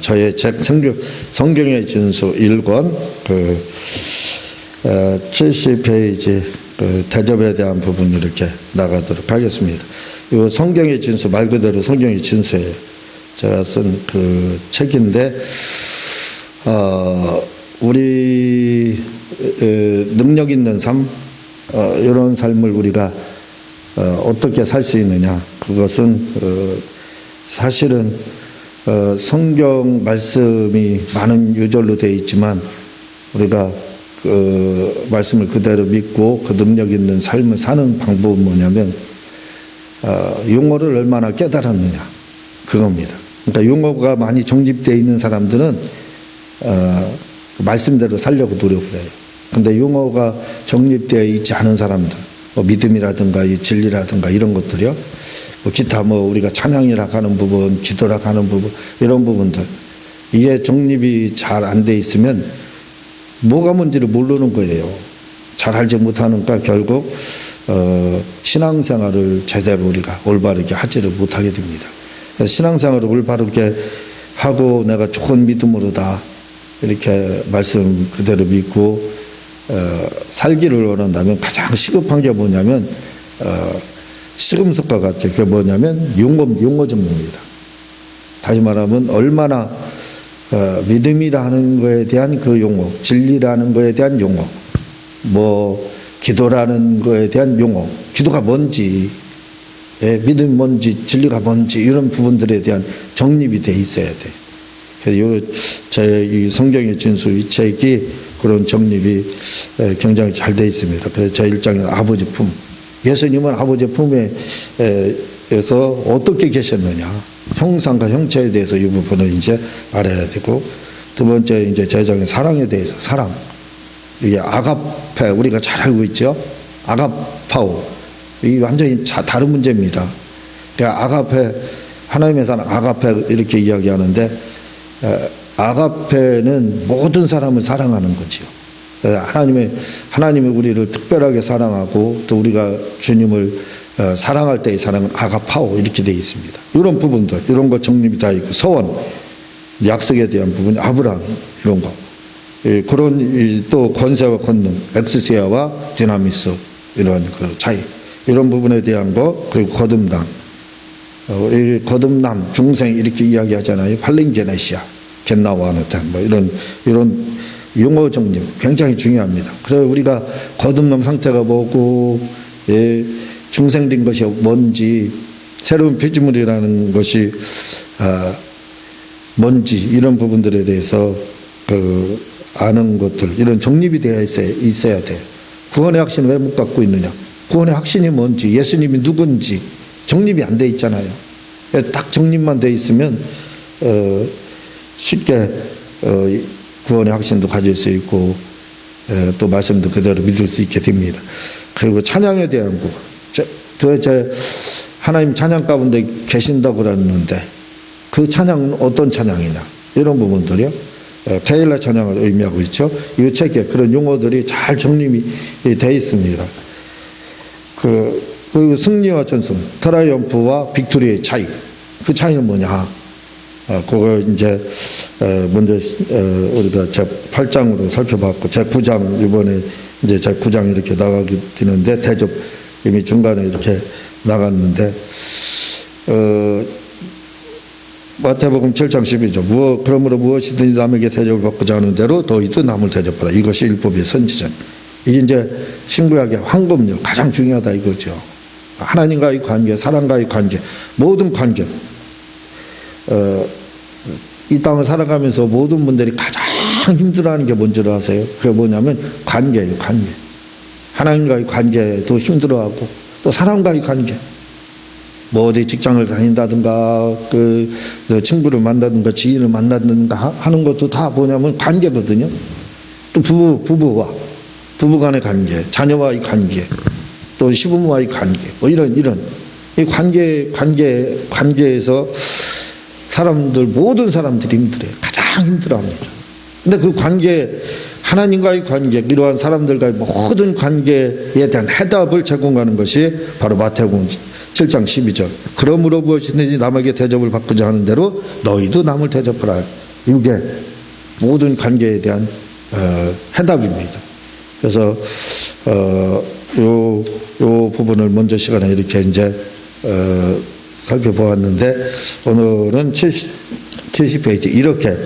저의 책 성경의 진수 1권 70페이지 대접에 대한 부분 이렇게 나가도록 하겠습니다. 이 성경의 진수 말 그대로 성경의 진수예요. 제가 쓴 그 책인데 우리 능력 있는 삶 이런 삶을 우리가 어떻게 살 수 있느냐, 그것은 사실은 성경 말씀이 많은 유절로 되어 있지만 우리가 그 말씀을 그대로 믿고 그 능력 있는 삶을 사는 방법은 뭐냐면 용어를 얼마나 깨달았느냐, 그겁니다. 그러니까 용어가 많이 정립되어 있는 사람들은 말씀대로 살려고 노력을 해요. 근데 용어가 정립되어 있지 않은 사람들, 믿음이라든가 이 진리라든가 이런 것들이요, 기타 우리가 찬양이라고 하는 부분, 기도라고 하는 부분, 이런 부분들, 이게 정립이 잘 안 돼 있으면 뭐가 뭔지를 모르는 거예요. 잘 알지 못하니까 결국 신앙생활을 제대로 우리가 올바르게 하지를 못하게 됩니다. 그래서 신앙생활을 올바르게 하고 내가 좋은 믿음으로다 이렇게 말씀 그대로 믿고 살기를 원한다면 가장 시급한 게 뭐냐면 시금석과 같이 그게 뭐냐면 용어 정리입니다. 다시 말하면 얼마나 믿음이라는 거에 대한 그 용어, 진리라는 거에 대한 용어, 기도라는 거에 대한 용어, 기도가 뭔지, 믿음이 뭔지, 진리가 뭔지 이런 부분들에 대한 정립이 돼 있어야 돼. 그래서 제 이 성경의 진수 이 책이 그런 정립이 굉장히 잘 돼 있습니다. 그래서 제 1장에는 아버지 품, 예수님은 아버지 품에서 어떻게 계셨느냐, 형상과 형체에 대해서 이 부분을 이제 알아야 되고, 두 번째 이제 제자의 사랑에 대해서 사랑, 이게 아가페 우리가 잘 알고 있죠. 아가파오, 이 완전히 다른 문제입니다. 그러니까 아가페, 하나님의 사랑 아가페 이렇게 이야기하는데 아가페는 모든 사람을 사랑하는 거지요. 하나님이 우리를 특별하게 사랑하고 또 우리가 주님을 사랑할 때의 사랑은 아가파오 이렇게 되어 있습니다. 이런 부분들, 이런 거 정립이 다 있고, 서원, 약속에 대한 부분, 아브라함 이런 거, 그런 또 권세와 권능, 엑스시아와 디나미스 이런 그 차이, 이런 부분에 대한 거, 그리고 거듭남, 거듭남, 중생 이렇게 이야기하잖아요. 팔링게네시아, 겟나와노텐 이런 용어 정립 굉장히 중요합니다. 그래서 우리가 거듭남 상태가 뭐고, 중생된 것이 뭔지, 새로운 피조물이라는 것이 뭔지, 이런 부분들에 대해서 아는 것들, 이런 정립이 되어 있어야 돼. 구원의 확신을 왜 못 갖고 있느냐? 구원의 확신이 뭔지, 예수님이 누군지 정립이 안 돼 있잖아요. 딱 정립만 돼 있으면 쉽게 구원의 확신도 가질 수 있고 또 말씀도 그대로 믿을 수 있게 됩니다. 그리고 찬양에 대한 부분, 도대체 하나님 찬양 가운데 계신다고 그러는데 그 찬양은 어떤 찬양이냐, 이런 부분들이요, 테일러 찬양을 의미하고 있죠. 이 책에 그런 용어들이 잘 정립이 되어 있습니다. 그 승리와 전승, 트라이엄프와 빅토리의 차이, 그 차이는 뭐냐? 그걸 이제 먼저 우리가 제 8장으로 살펴봤고, 제 9장 이번에 이제 제 9장 이렇게 나가게 되는데, 대접 이미 중간에 이렇게 나갔는데, 마태복음 7장 12절, 그러므로 무엇이든지 남에게 대접을 받고자 하는 대로 너희도 남을 대접하라. 이것이 율법의 선지전. 이게 이제 신구약의 황금률, 가장 중요하다 이거죠. 하나님과의 관계, 사람과의 관계, 모든 관계. 이 땅을 살아가면서 모든 분들이 가장 힘들어하는 게 뭔지 아세요? 그게 뭐냐면 관계예요, 관계. 하나님과의 관계도 힘들어하고 또 사람과의 관계. 어디 직장을 다닌다든가 그 친구를 만나든가 지인을 만나든가 하는 것도 다 뭐냐면 관계거든요. 또 부부 간의 관계, 자녀와의 관계, 또 시부모와의 관계, 이런 이 관계에서 모든 사람들이 힘들어요. 가장 힘들어합니다. 근데 그 관계, 하나님과의 관계, 이러한 사람들과의 모든 관계에 대한 해답을 제공하는 것이 바로 마태복음 7장 12절. 그러므로 무엇이든지 남에게 대접을 받고자 하는 대로 너희도 남을 대접하라. 이게 모든 관계에 대한 해답입니다. 그래서 요 부분을 먼저 시간에 이렇게 이제 살펴보았는데, 오늘은 70페이지 이렇게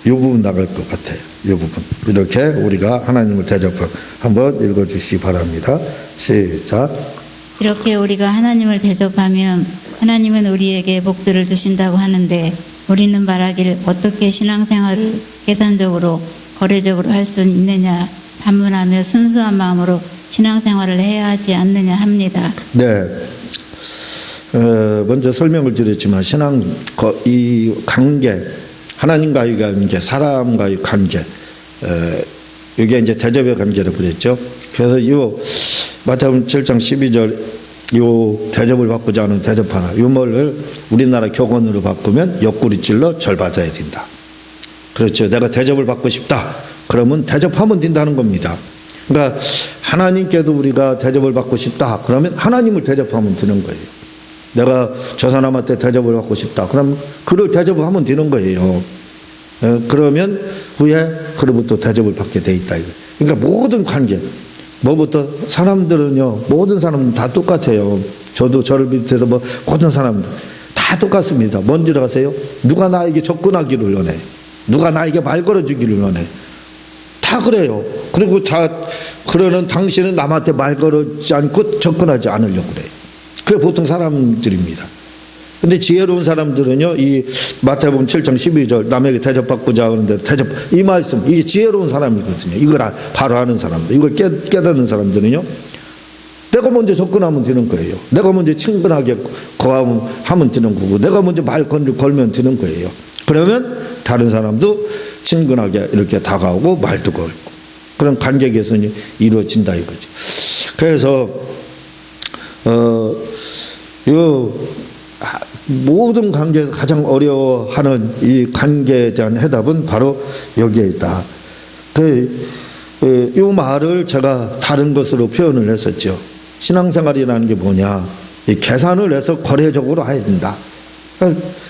이 부분 나갈 것 같아요. 이 부분 이렇게 우리가 하나님을 대접하고 한번 읽어주시기 바랍니다. 시작. 이렇게 우리가 하나님을 대접하면 하나님은 우리에게 복들을 주신다고 하는데, 우리는 말하기를 어떻게 신앙생활을 계산적으로 거래적으로 할 수 있느냐 반문하며 순수한 마음으로 신앙생활을 해야 하지 않느냐 합니다. 네. 먼저 설명을 드렸지만 이 관계, 하나님과의 관계, 사람과의 관계, 이게 이제 대접의 관계라고 그랬죠. 그래서 이 마태복음 7장 12절 이 대접을 받고자 하는 대접하나, 이 말을 우리나라 격언으로 바꾸면 옆구리 찔러 절 받아야 된다. 그렇죠. 내가 대접을 받고 싶다. 그러면 대접하면 된다는 겁니다. 그러니까 하나님께도 우리가 대접을 받고 싶다. 그러면 하나님을 대접하면 되는 거예요. 내가 저 사람한테 대접을 받고 싶다. 그럼 그를 대접하면 되는 거예요. 그러면 후에 그로부터 대접을 받게 돼 있다. 그러니까 모든 관계, 뭐부터 사람들은요, 모든 사람은 다 똑같아요. 저도 저를 비롯해서 모든 사람들 다 똑같습니다. 뭔지 아세요? 누가 나에게 접근하기를 원해. 누가 나에게 말 걸어주기를 원해. 다 그래요. 그리고 그러는 당신은 남한테 말 걸지 않고 접근하지 않으려고 그래요. 그게 보통 사람들입니다. 근데 지혜로운 사람들은요, 이 마태복음 7장 12절 남에게 대접받고자 하는데 이 말씀, 이게 지혜로운 사람이거든요. 이걸 바로 아는 사람들, 이걸 깨닫는 사람들은요, 내가 먼저 접근하면 되는 거예요. 내가 먼저 친근하게 거하면 되는 거고, 내가 먼저 말 걸면 되는 거예요. 그러면 다른 사람도 친근하게 이렇게 다가오고 말도 걸고, 그런 관계 개선이 이루어진다 이거죠. 그래서 모든 관계에서 가장 어려워하는 이 관계에 대한 해답은 바로 여기에 있다. 이 말을 제가 다른 것으로 표현을 했었죠. 신앙생활이라는 게 뭐냐, 이 계산을 해서 거래적으로 해야 된다.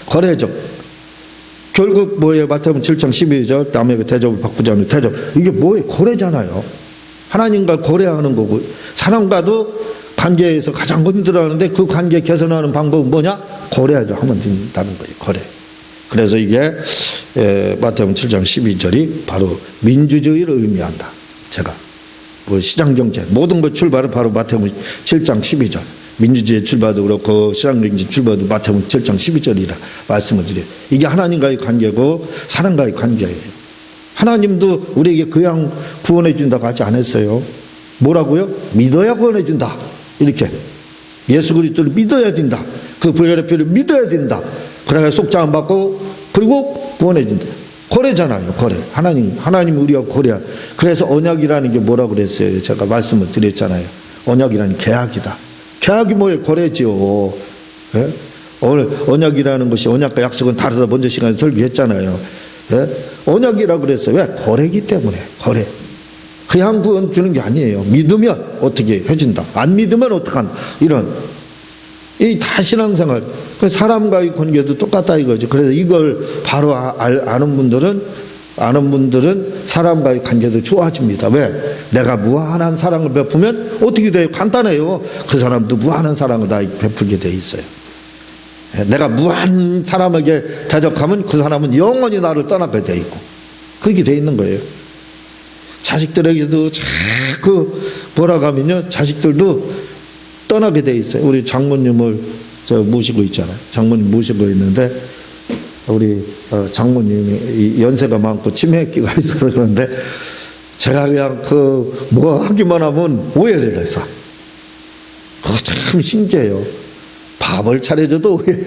거래적. 결국 뭐예요? 마태복음 7장 12절 남에게 대접을 받고자 하는 대접. 이게 뭐예요? 거래잖아요. 하나님과 거래하는 거고, 사람과도 관계에서 가장 힘들어하는데 그 관계 개선하는 방법은 뭐냐? 거래를 하면 된다는 거예요. 거래. 그래서 이게 마태복음 7장 12절이 바로 민주주의를 의미한다. 제가 시장경제 모든 것 출발은 바로 마태복음 7장 12절. 민주주의 출발도 그렇고 시장경제 출발도 마태복음 7장 12절이라 말씀을 드려요. 이게 하나님과의 관계고 사람과의 관계예요. 하나님도 우리에게 그냥 구원해 준다고 하지 않았어요. 뭐라고요? 믿어야 구원해 준다. 이렇게 예수 그리스도를 믿어야 된다. 그 부활의 피를 믿어야 된다. 그래야 속죄함 받고 그리고 구원해 준다. 거래잖아요. 거래. 하나님 우리와 거래. 그래서 언약이라는 게 뭐라고 그랬어요? 제가 말씀을 드렸잖아요. 언약이라는 계약이다. 계약이 뭐예요? 거래죠. 예? 오늘 언약이라는 것이 언약과 약속은 다르다. 먼저 시간에 설교했잖아요. 예? 언약이라고 그랬어요. 왜? 거래기 때문에. 거래. 그냥 구원 주는 게 아니에요. 믿으면 어떻게 해준다. 안 믿으면 어떡한다. 이런. 이 다 신앙생활. 사람과의 관계도 똑같다 이거죠. 그래서 이걸 바로 아는 분들은 사람과의 관계도 좋아집니다. 왜? 내가 무한한 사랑을 베푸면 어떻게 돼요? 간단해요. 그 사람도 무한한 사랑을 다 베풀게 돼 있어요. 내가 무한 사람에게 대적하면 그 사람은 영원히 나를 떠나게 돼 있고, 그렇게 돼 있는 거예요. 자식들에게도 자꾸 뭐라고 하면요, 자식들도 떠나게 돼 있어요. 우리 장모님을 모시고 있잖아요. 장모님 모시고 있는데 우리 장모님이 연세가 많고 치매기가 있어서 그런데 제가 그냥 뭐 하기만 하면 오해를 해서, 그거 참 신기해요. 밥을 차려줘도 오해.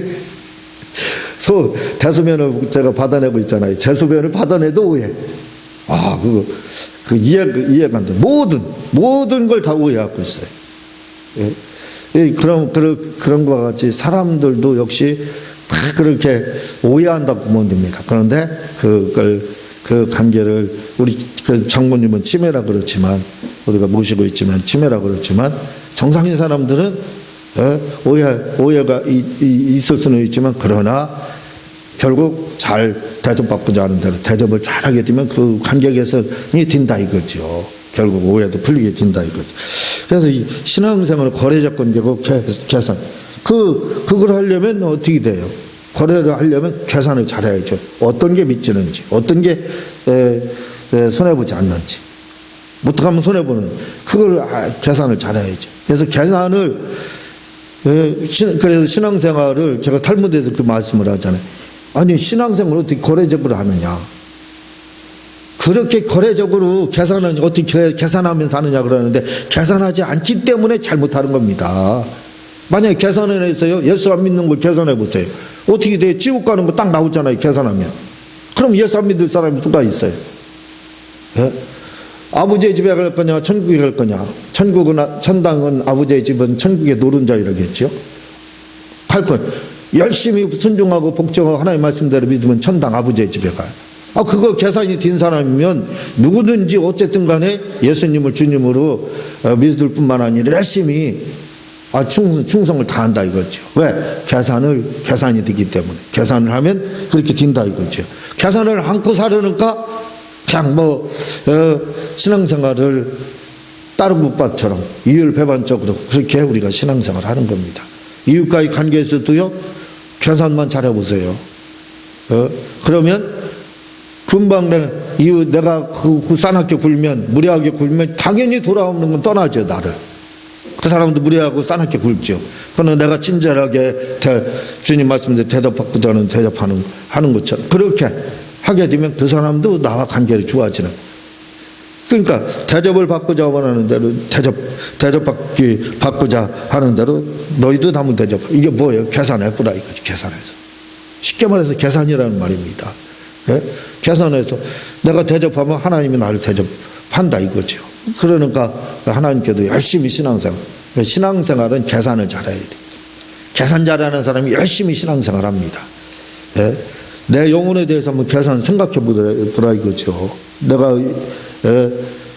대소변을 제가 받아내고 있잖아요. 제소변을 받아내도 오해. 이해가 안 돼. 모든 걸 다 오해하고 있어요. 예. 그런 것과 같이 사람들도 역시 다 그렇게 오해한다고 보면 됩니다. 그런데 그 관계를 우리 장모님은 치매라 그렇지만, 우리가 모시고 있지만 치매라 그렇지만, 정상인 사람들은 오해가 있을 수는 있지만, 그러나 결국 잘 대접받고자 하는 대로 대접을 잘하게 되면 그 관계 개선이 된다 이거죠. 결국 오해도 풀리게 된다 이거죠. 그래서 이 신앙생활 거래조건 되고 계산, 그걸 하려면 어떻게 돼요? 거래를 하려면 계산을 잘해야죠. 어떤 게 미치는지, 어떤 게 손해보지 않는지, 어떻게 하면 손해보는, 그걸 계산을 잘해야죠. 그래서 계산을, 그래서 신앙생활을 제가 탈무드에도 그 말씀을 하잖아요. 아니, 신앙생활을 어떻게 거래적으로 하느냐. 그렇게 거래적으로 계산은 어떻게 계산하면서 하느냐 그러는데, 계산하지 않기 때문에 잘못하는 겁니다. 만약에 계산을 해서요, 예수 안 믿는 걸 계산해 보세요. 어떻게 돼? 지옥 가는 거 딱 나오잖아요, 계산하면. 그럼 예수 안 믿을 사람이 누가 있어요? 예? 아버지의 집에 갈 거냐, 천국에 갈 거냐. 천당은 아버지의 집은 천국의 노른자 이라겠죠. 갈 건 열심히 순종하고 복종하고 하나님 말씀대로 믿으면 천당 아버지의 집에 가요. 그거 계산이 된 사람이면 누구든지 어쨌든 간에 예수님을 주님으로 믿을 뿐만 아니라 열심히 충성을 다한다 이거죠. 왜? 계산이 되기 때문에. 계산을 하면 그렇게 된다 이거죠. 계산을 않고 사려니까 그냥 신앙생활을 따르국밥처럼 이율배반적으로 그렇게 우리가 신앙생활을 하는 겁니다. 이웃과의 관계에서도요, 계산만 잘해보세요. 그러면 금방 내가 싸납게 굴면, 무례하게 굴면 당연히 돌아오는 건 떠나죠, 나를. 그 사람도 무례하고 싸납게 굴죠. 그러나 내가 친절하게 주님 말씀대로 대답받고자 하는 하는 것처럼 그렇게 하게 되면 그 사람도 나와 관계를 좋아지는. 그러니까 대접을 받고자 원하는 대로 받고자 하는 대로 너희도 남을 대접. 이게 뭐예요? 계산해보라 이거지. 계산해서. 쉽게 말해서 계산이라는 말입니다. 예? 계산해서 내가 대접하면 하나님이 나를 대접한다 이거죠. 그러니까 하나님께도 열심히 신앙생활은 계산을 잘해야 돼. 계산 잘하는 사람이 열심히 신앙생활합니다. 예? 내 영혼에 대해서 한번 계산 생각해 보라 이거죠. 내가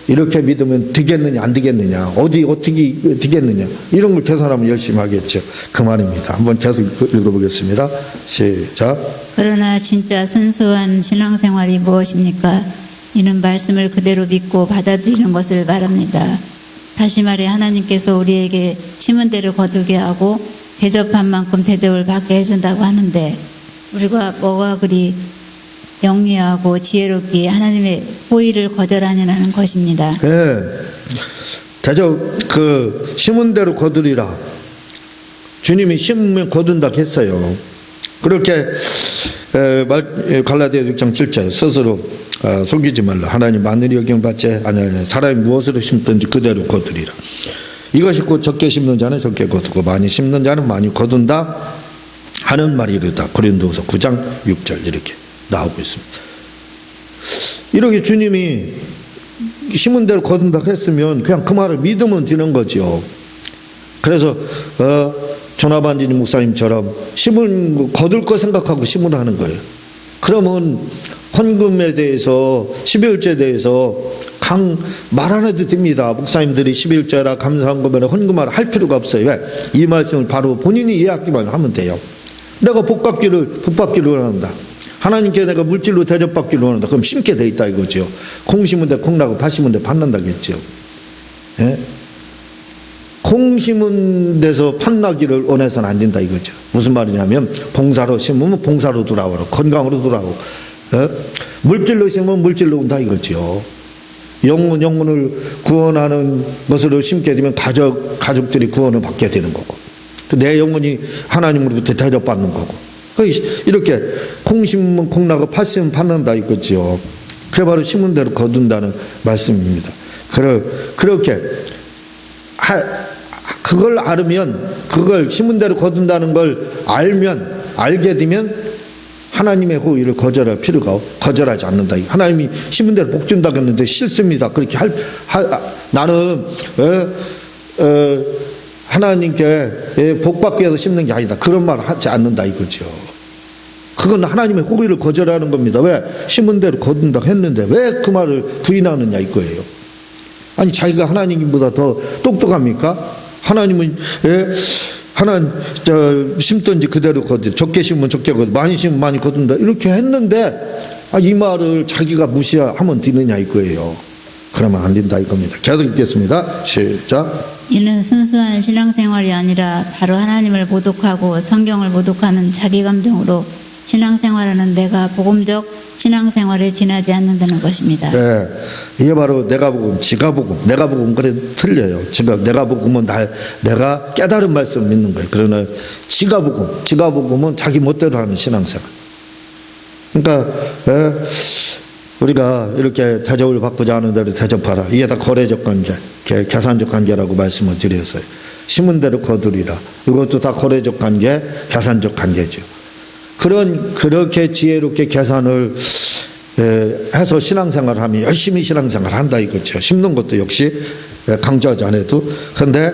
이렇게 믿으면 되겠느냐 안 되겠느냐, 어떻게 되겠느냐, 이런 걸 계산하면 열심히 하겠죠. 그 말입니다. 한번 계속 읽어보겠습니다. 시작. 그러나 진짜 순수한 신앙생활이 무엇입니까? 이는 말씀을 그대로 믿고 받아들이는 것을 말합니다. 다시 말해 하나님께서 우리에게 심은 대로 거두게 하고 대접한 만큼 대접을 받게 해준다고 하는데, 우리가 뭐가 그리 영리하고 지혜롭기에 하나님의 호의를 거절하느냐는 것입니다. 네. 대접, 심은 대로 거두리라. 주님이 심으면 거둔다 했어요. 그렇게 갈라디아 6장 7절 스스로 속이지 말라. 하나님 만일이 여김받지 아니하냐. 사람이 무엇으로 심든지 그대로 거두리라. 이것이 곧 적게 심는 자는 적게 거두고 많이 심는 자는 많이 거둔다 하는 말이르다. 고린도후서 9장 6절 이렇게 나오고 있습니다. 이렇게 주님이 심은 대로 거둔다 했으면 그냥 그 말을 믿으면 되는 거죠. 그래서 조나반지니 목사님처럼 거둘 거 생각하고 심으라는 거예요. 그러면 헌금에 대해서 12일째에 대해서 말 안 해도 됩니다. 목사님들이 12일째라 감사헌금이나 헌금하라 할 필요가 없어요. 왜? 이 말씀을 바로 본인이 이해하기만 하면 돼요. 내가 복 받기를 원한다. 하나님께 내가 물질로 대접받기를 원한다. 그럼 심게 돼 있다 이거죠. 콩 심은 데 콩 나고 팥 심은 데 팥 난다겠죠. 예? 콩 심은 데서 팥 나기를 원해서는 안 된다 이거죠. 무슨 말이냐면 봉사로 심으면 봉사로 돌아오고 건강으로 돌아오고, 물질로 심으면 물질로 온다 이거죠. 영혼을 구원하는 것으로 심게 되면 가족들이 구원을 받게 되는 거고, 내 영혼이 하나님으로부터 대접받는 거고, 이렇게 콩 심으면 콩 나고 팥 심으면 팥 난다 이거죠. 그게 바로 심은 대로 거둔다는 말씀입니다. 그렇게 그걸 알으면, 그걸 심은 대로 거둔다는 걸 알게 되면 하나님의 호의를 거절하지 않는다. 하나님이 심은 대로 복 준다고 했는데 싫습니다. 그렇게 나는 하나님께 복 받기 위해서 심는 게 아니다. 그런 말 하지 않는다 이거죠. 그건 하나님의 호의를 거절하는 겁니다. 왜? 심은 대로 거둔다고 했는데 왜 그 말을 부인하느냐 이거예요. 아니 자기가 하나님보다 더 똑똑합니까? 심든지 그대로 거두, 적게 심으면 적게 거두, 많이 심으면 많이 거둔다. 이렇게 했는데, 이 말을 자기가 무시하면 되느냐 이거예요. 그러면 안 된다 이겁니다. 계속 읽겠습니다. 시작. 이는 순수한 신앙생활이 아니라 바로 하나님을 모독하고 성경을 모독하는 자기 감정으로 신앙생활하는 내가 복음적 신앙생활에 지나지 않는다는 것입니다. 네, 이게 바로 내가 복음, 지가 복음, 내가 복음 그래 틀려요. 내가 복음은 내가 깨달은 말씀 믿는 거예요. 그러나 지가 복음은 자기 멋대로 하는 신앙생활. 그러니까 우리가 이렇게 대접을 받고자 하는 대로 대접하라. 이게 다 거래적 관계, 계산적 관계라고 말씀을 드렸어요. 심은 대로 거두리라. 이것도 다 거래적 관계, 계산적 관계죠. 그렇게 지혜롭게 계산을 해서 신앙생활을 하면 열심히 신앙생활을 한다 이거죠. 심는 것도 역시 강조하지 않아도. 그런데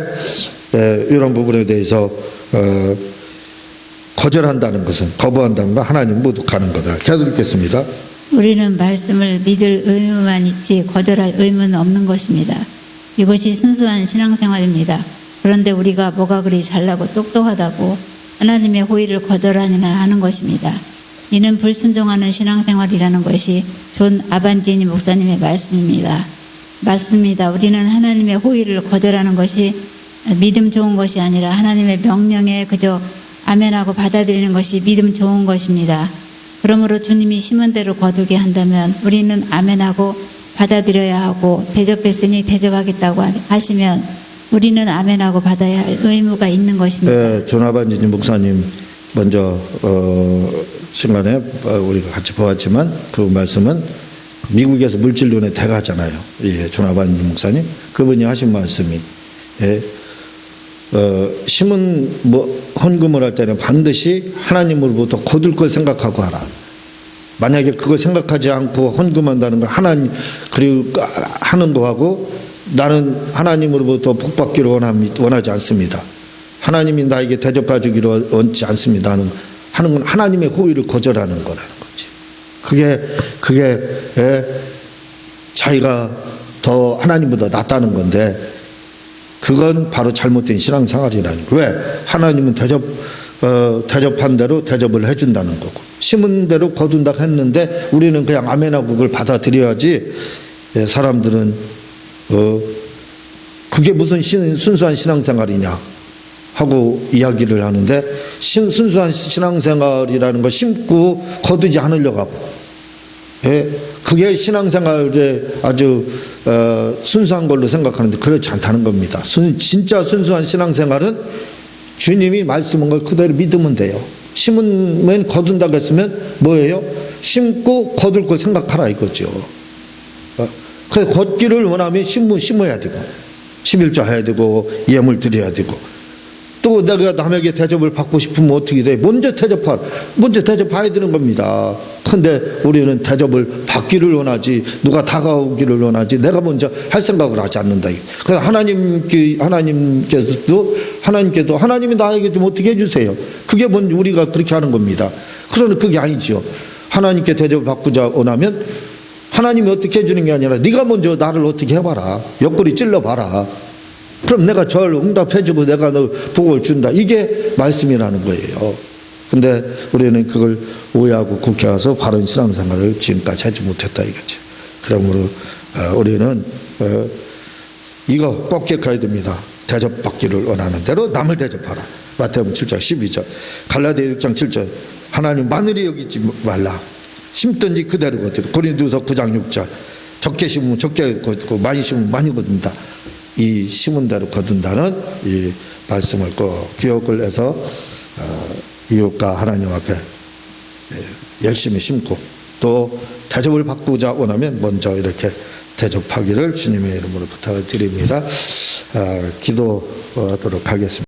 이런 부분에 대해서 거절한다는 것은, 거부한다는 건 하나님 모독하는 거다. 계속 읽겠습니다. 우리는 말씀을 믿을 의무만 있지 거절할 의무는 없는 것입니다. 이것이 순수한 신앙생활입니다. 그런데 우리가 뭐가 그리 잘나고 똑똑하다고 하나님의 호의를 거절하니나 하는 것입니다. 이는 불순종하는 신앙생활이라는 것이 존 아반지니 목사님의 말씀입니다. 맞습니다. 우리는 하나님의 호의를 거절하는 것이 믿음 좋은 것이 아니라 하나님의 명령에 그저 아멘하고 받아들이는 것이 믿음 좋은 것입니다. 그러므로 주님이 심은 대로 거두게 한다면 우리는 아멘하고 받아들여야 하고, 대접했으니 대접하겠다고 하시면 우리는 아멘하고 받아야 할 의무가 있는 것입니다. 네, 조나반지님 목사님 먼저 시간에 우리가 같이 보았지만 그 말씀은 미국에서 물질론의 대가잖아요. 예, 조나반지님 목사님 그분이 하신 말씀이 심은 헌금을 할 때는 반드시 하나님으로부터 거둘 걸 생각하고 하라. 만약에 그걸 생각하지 않고 헌금한다는 걸 하나님 그리고 하는 거하고, 나는 하나님으로부터 복받기를 원하지 않습니다. 하나님이 나에게 대접해 주기를 원치 않습니다. 하는 건 하나님의 호의를 거절하는 거라는 거지. 그게 자기가 더 하나님보다 낫다는 건데, 그건 바로 잘못된 신앙생활이라는 거예요. 왜? 하나님은 대접한 대로 대접을 해준다는 거고, 심은 대로 거둔다고 했는데 우리는 그냥 아멘하고 그걸 받아들여야지. 사람들은 그게 무슨 순수한 신앙생활이냐 하고 이야기를 하는데, 순수한 신앙생활이라는 거 심고 거두지 않으려고 하고, 그게 신앙생활에 아주 순수한 걸로 생각하는데 그렇지 않다는 겁니다. 진짜 순수한 신앙생활은 주님이 말씀한 걸 그대로 믿으면 돼요. 심으면 거둔다고 했으면 뭐예요? 심고 거둘 걸 생각하라 이거죠. 그래서 걷기를 원하면 심어야 되고, 11조 해야 되고, 예물 드려야 되고, 또 내가 남에게 대접을 받고 싶으면 어떻게 돼? 먼저 대접해야 되는 겁니다. 그런데 우리는 대접을 받기를 원하지, 누가 다가오기를 원하지, 내가 먼저 할 생각을 하지 않는다. 그래서 하나님께도 하나님이 나에게 좀 어떻게 해주세요. 그게 먼저 우리가 그렇게 하는 겁니다. 그러나 그게 아니지요. 하나님께 대접을 받고자 원하면 하나님이 어떻게 해주는 게 아니라 네가 먼저 나를 어떻게 해봐라. 옆구리 찔러봐라. 그럼 내가 절 응답해주고 내가 너 복을 준다. 이게 말씀이라는 거예요. 근데 우리는 그걸 오해하고 국회와서 바른 신앙생활을 지금까지 하지 못했다 이거죠. 그러므로 우리는 이거 꼭 기억해야 됩니다. 대접받기를 원하는 대로 남을 대접하라. 마태복음 7장 12절, 갈라디아 6장 7절, 하나님 마늘이 여기지 말라. 심든지 그대로 거두라. 고린도후서 9장 6절, 적게 심으면 적게 거두고 많이 심으면 많이 거둔다. 이 심은 대로 거둔다는 이 말씀을 꼭 기억을 해서 이웃과 하나님 앞에 열심히 심고, 또 대접을 받고자 원하면 먼저 이렇게 대접하기를 주님의 이름으로 부탁을 드립니다. 기도하도록 하겠습니다.